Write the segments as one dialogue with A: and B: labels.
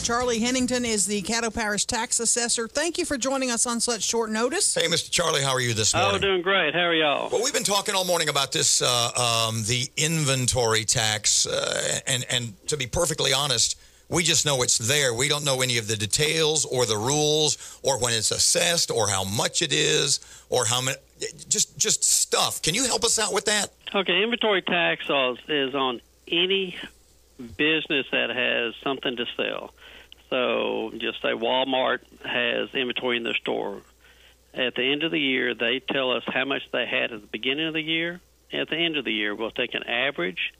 A: Charlie Henington is the Caddo Parish Tax Assessor. Thank you for joining us on such short notice.
B: Hey, Mr. Charlie, how are you this morning?
C: Oh, doing great. How are y'all?
B: Well, we've been talking all morning about this, the inventory tax, and to be perfectly honest, we just know it's there. We don't know any of the details or the rules or when it's assessed or how much it is or how many, just stuff. Can you help us out with that?
C: Okay, inventory tax is on any business that has something to sell. So just say Walmart has inventory in their store. At the end of the year, they tell us how much they had at the beginning of the year. At the end of the year, we'll take an average,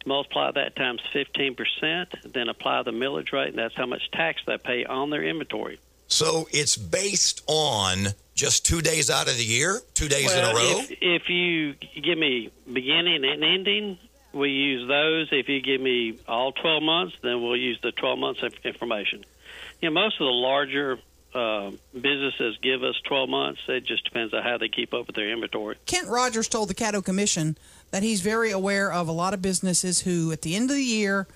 C: multiply that times 15%, then apply the millage rate, and that's how much tax they pay on their inventory.
B: So it's based on just 2 days out of the year, 2 days in a row?
C: If you give me beginning and ending, we use those. If you give me all 12 months, then we'll use the 12 months of information. You know, most of the larger businesses give us 12 months. It just depends on how they keep up with their inventory.
A: Kent Rogers told the Caddo Commission that he's very aware of a lot of businesses who, at the end of the year,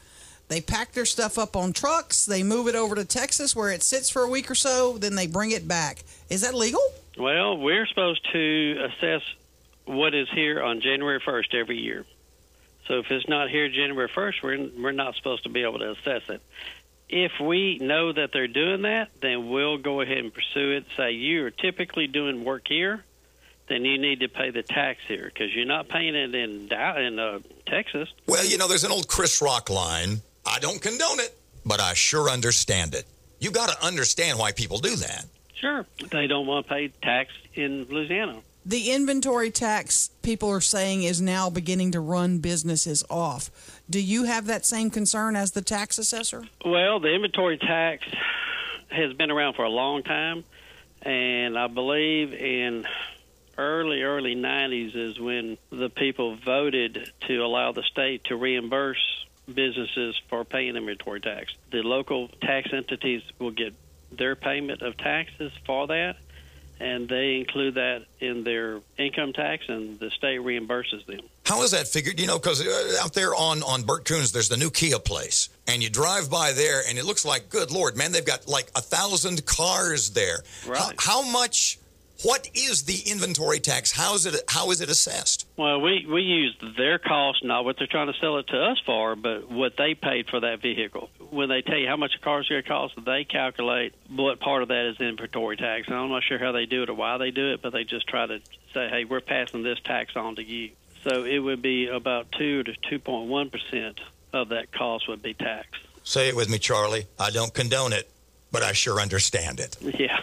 A: they pack their stuff up on trucks, they move it over to Texas where it sits for a week or so, then they bring it back. Is that legal?
C: Well, we're supposed to assess what is here on January 1st every year. So if it's not here January 1st, we're not supposed to be able to assess it. If we know that they're doing that, then we'll go ahead and pursue it. Say you are typically doing work here, then you need to pay the tax here because you're not paying it in Texas.
B: Well, you know, there's an old Chris Rock line. I don't condone it, but I sure understand it. You got to understand why people do that.
C: Sure. They don't want to pay tax in Louisiana.
A: The inventory tax, people are saying, is now beginning to run businesses off. Do you have that same concern as the tax assessor?
C: Well, the inventory tax has been around for a long time, and I believe in early 90s is when the people voted to allow the state to reimburse businesses for paying inventory tax. The local tax entities will get their payment of taxes for that, and they include that in their income tax, and the state reimburses them.
B: How is that figured? You know, because out there on Burt Coons, there's the new Kia place, and you drive by there, and it looks like, good Lord, man, they've got like 1,000 cars there.
C: Right.
B: How much? What is the inventory tax? How is it assessed?
C: Well, we use their cost, not what they're trying to sell it to us for, but what they paid for that vehicle. When they tell you how much a car's going to cost, they calculate what part of that is inventory tax. And I'm not sure how they do it or why they do it, but they just try to say, hey, we're passing this tax on to you. So it would be about 2 to 2.1% of that cost would be taxed.
B: Say it with me, Charlie. I don't condone it, but I sure understand it.
C: Yeah.